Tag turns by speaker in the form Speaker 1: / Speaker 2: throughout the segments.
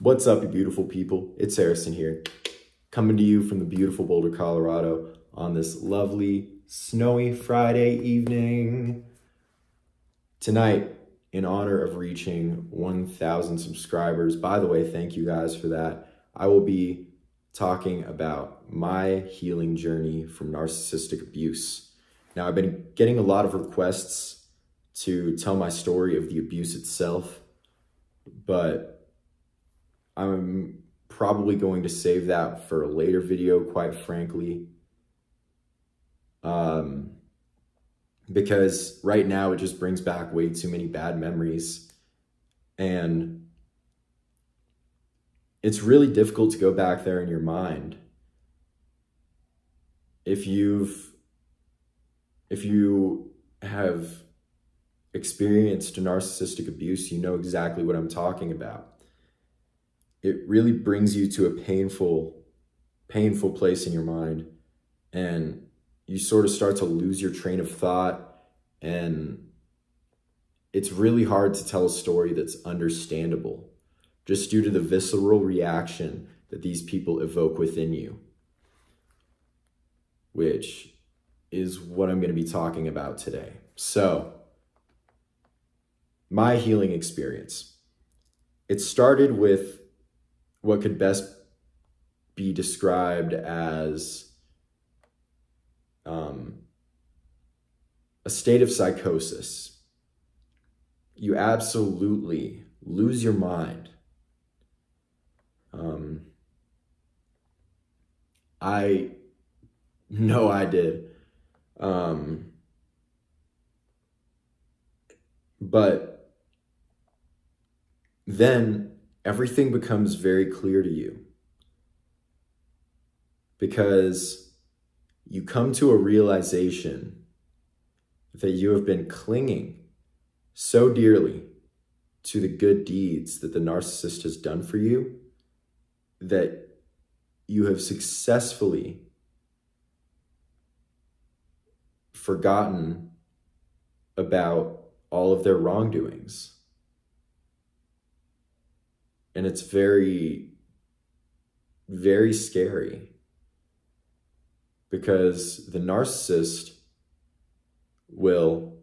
Speaker 1: What's up, you beautiful people? It's Harrison here, coming to you from the beautiful Boulder, Colorado on this lovely, snowy Friday evening. Tonight, in honor of reaching 1,000 subscribers, by the way, thank you guys for that, I will be talking about my healing journey from narcissistic abuse. Now, I've been getting a lot of requests to tell my story of the abuse itself, but I'm probably going to save that for a later video, quite frankly. Because right now it just brings back way too many bad memories. And it's really difficult to go back there in your mind. If you have experienced narcissistic abuse, you know exactly what I'm talking about. It really brings you to a painful place in your mind, and you sort of start to lose your train of thought, and it's really hard to tell a story that's understandable just due to the visceral reaction that these people evoke within you, which is what I'm going to be talking about today. So, my healing experience. It started with what could best be described as a state of psychosis. You absolutely lose your mind. I know I did. But then everything becomes very clear to you, because you come to a realization that you have been clinging so dearly to the good deeds that the narcissist has done for you that you have successfully forgotten about all of their wrongdoings. And it's very, very scary, because the narcissist will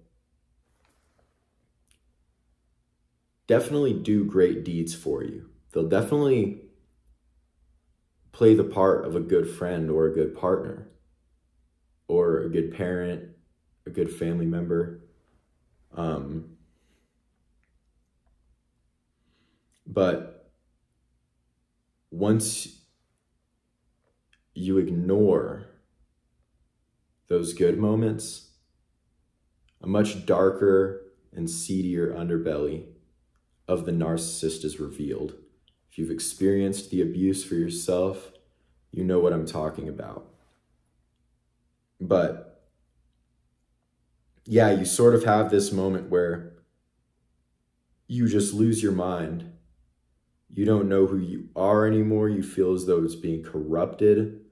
Speaker 1: definitely do great deeds for you. They'll definitely play the part of a good friend or a good partner or a good parent, a good family member. But once you ignore those good moments, a much darker and seedier underbelly of the narcissist is revealed. If you've experienced the abuse for yourself, you know what I'm talking about. But yeah, you sort of have this moment where you just lose your mind. You don't know who you are anymore. You feel as though it's being corrupted.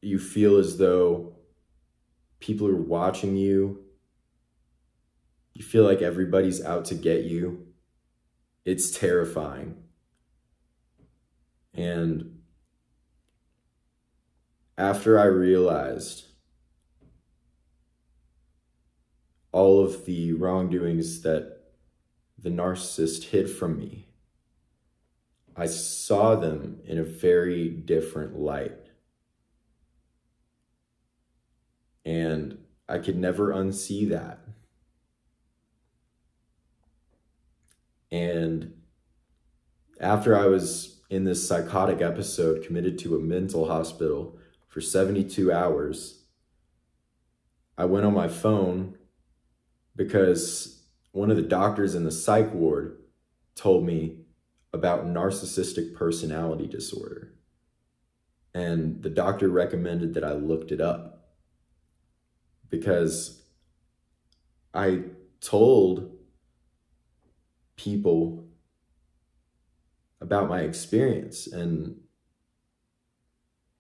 Speaker 1: You feel as though people are watching you. You feel like everybody's out to get you. It's terrifying. And after I realized all of the wrongdoings that the narcissist hid from me, I saw them in a very different light. And I could never unsee that. And after I was in this psychotic episode, committed to a mental hospital for 72 hours, I went on my phone because one of the doctors in the psych ward told me about narcissistic personality disorder. And the doctor recommended that I looked it up, because I told people about my experience, and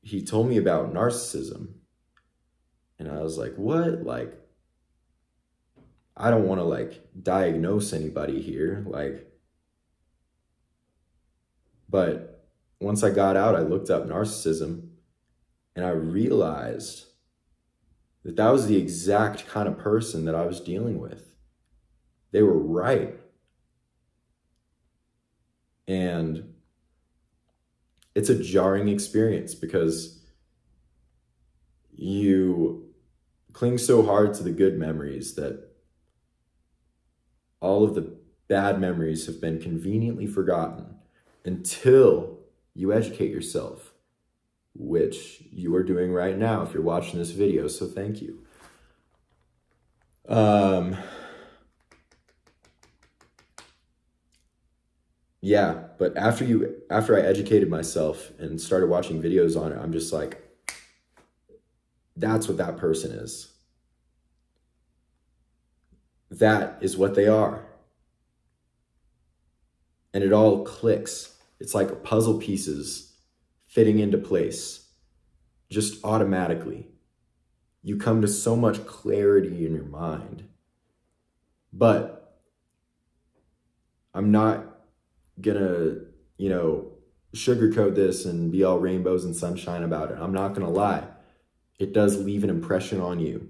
Speaker 1: he told me about narcissism. And I was like, what? Like, I don't want to like diagnose anybody here. Like, But once I got out, I looked up narcissism and I realized that that was the exact kind of person that I was dealing with. They were right. And it's a jarring experience because you cling so hard to the good memories that all of the bad memories have been conveniently forgotten until you educate yourself, which you are doing right now if you're watching this video, so thank you. Yeah, but after I educated myself and started watching videos on it, I'm just like, that's what that person is. That is what they are. And it all clicks. It's like puzzle pieces fitting into place just automatically. You come to so much clarity in your mind. But I'm not gonna, sugarcoat this and be all rainbows and sunshine about it. I'm not gonna lie. It does leave an impression on you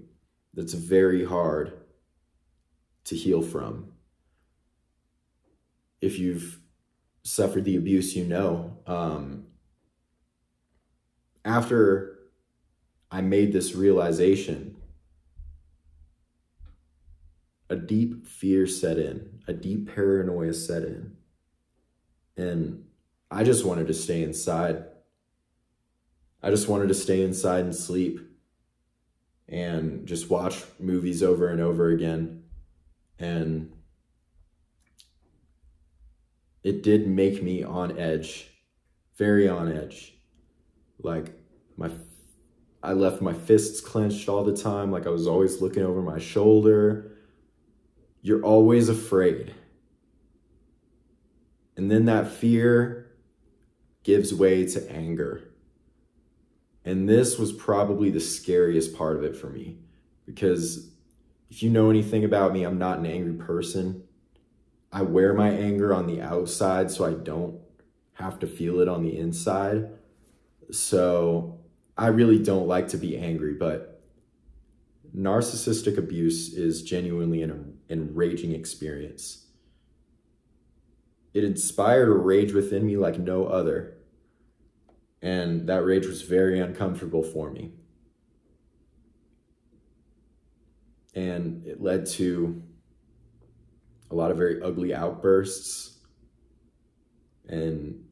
Speaker 1: that's very hard to heal from. If you've suffered the abuse, after I made this realization, a deep fear set in, a deep paranoia set in. And I just wanted to stay inside. I just wanted to stay inside and sleep and just watch movies over and over again. And it did make me on edge, very on edge. Like I left my fists clenched all the time. Like I was always looking over my shoulder. You're always afraid. And then that fear gives way to anger. And this was probably the scariest part of it for me, because if you know anything about me, I'm not an angry person. I wear my anger on the outside so I don't have to feel it on the inside. So I really don't like to be angry, but narcissistic abuse is genuinely an enraging experience. It inspired a rage within me like no other. And that rage was very uncomfortable for me. And it led to a lot of very ugly outbursts and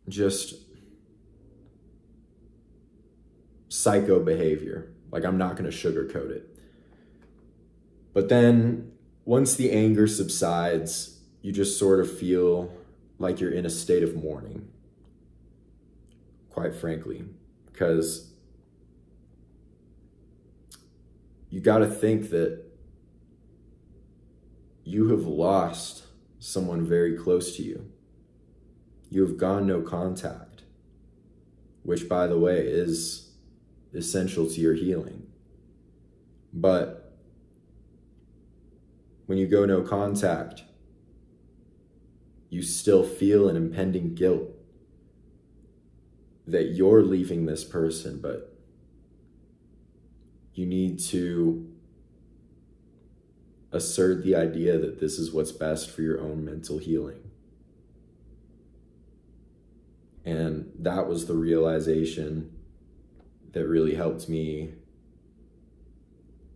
Speaker 1: just psycho behavior. Like, I'm not going to sugarcoat it. But then once the anger subsides, you just sort of feel like you're in a state of mourning, quite frankly, because you got to think that you have lost someone very close to you. You have gone no contact, which, by the way, is essential to your healing. But when you go no contact, you still feel an impending guilt that you're leaving this person, but you need to assert the idea that this is what's best for your own mental healing. And that was the realization that really helped me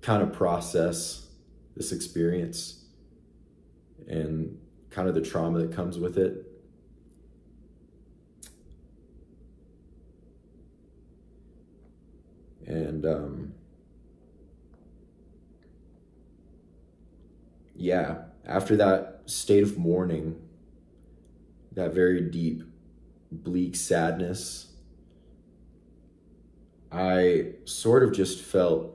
Speaker 1: kind of process this experience and kind of the trauma that comes with it. And yeah, after that state of mourning, that very deep, bleak sadness, I sort of just felt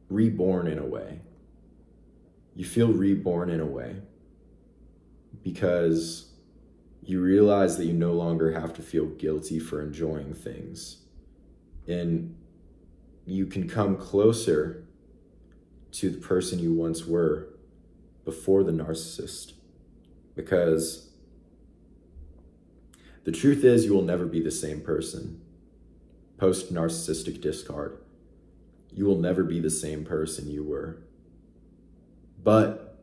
Speaker 1: reborn in a way. You feel reborn in a way because you realize that you no longer have to feel guilty for enjoying things, and you can come closer to the person you once were before the narcissist, because the truth is you will never be the same person post narcissistic discard. You will never be the same person you were. But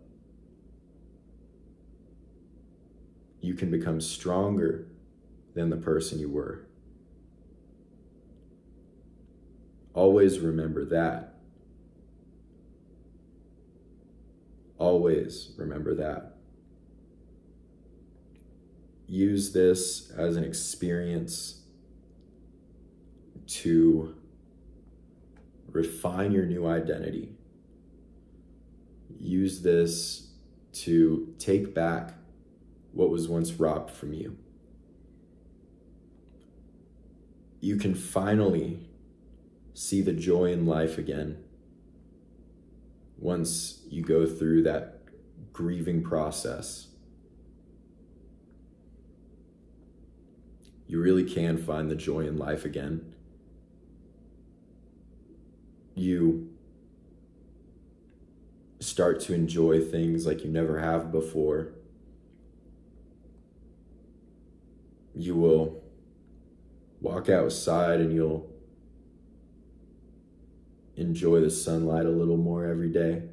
Speaker 1: you can become stronger than the person you were. Always remember that. Always remember that. Use this as an experience to refine your new identity. Use this to take back what was once robbed from you. You can finally see the joy in life again once you go through that grieving process. You really can find the joy in life again. You start to enjoy things like you never have before. You will walk outside and you'll enjoy the sunlight a little more every day.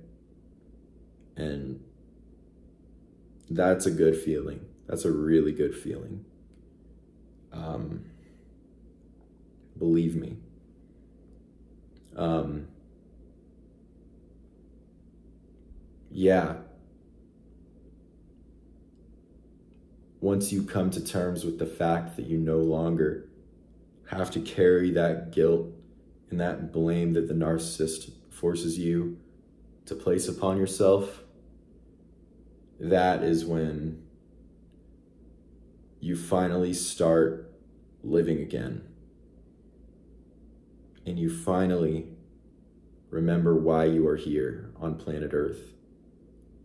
Speaker 1: And that's a good feeling. That's a really good feeling. Believe me. Yeah. Once you come to terms with the fact that you no longer have to carry that guilt and that blame that the narcissist forces you to place upon yourself, that is when you finally start living again. And you finally remember why you are here on planet Earth.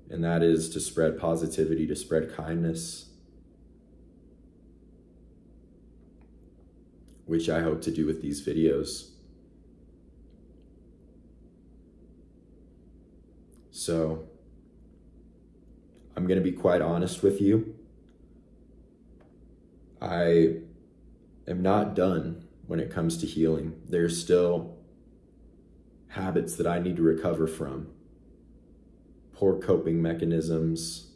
Speaker 1: And that is to spread positivity, to spread kindness, which I hope to do with these videos. So, I'm going to be quite honest with you. I am not done when it comes to healing. There's still habits that I need to recover from, poor coping mechanisms,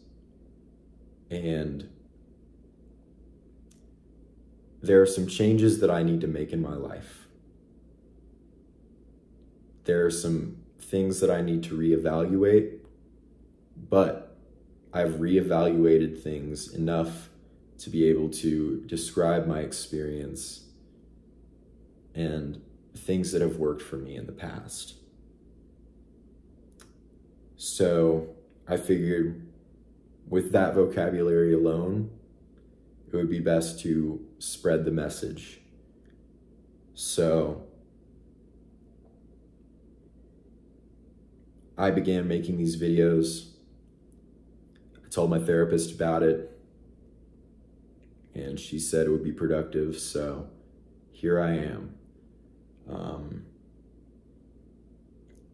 Speaker 1: and there are some changes that I need to make in my life. There are some things that I need to reevaluate, but I've reevaluated things enough to be able to describe my experience and things that have worked for me in the past. So I figured with that vocabulary alone, it would be best to spread the message. So I began making these videos. I told my therapist about it, and she said it would be productive, so here I am.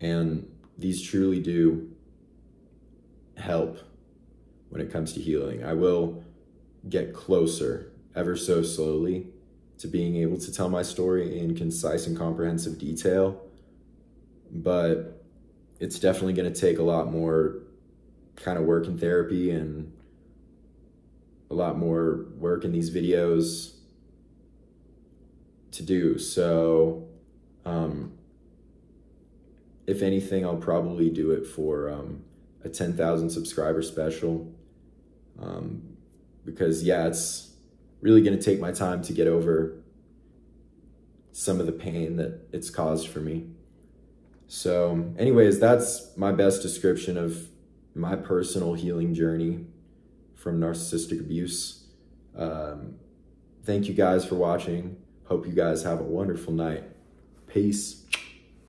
Speaker 1: And these truly do help when it comes to healing. I will get closer, ever so slowly, to being able to tell my story in concise and comprehensive detail, but it's definitely going to take a lot more kind of work in therapy and a lot more work in these videos to do. So if anything, I'll probably do it for a 10,000 subscriber special, because yeah, it's really going to take my time to get over some of the pain that it's caused for me. So anyways, that's my best description of my personal healing journey from narcissistic abuse. Thank you guys for watching. Hope you guys have a wonderful night. Peace.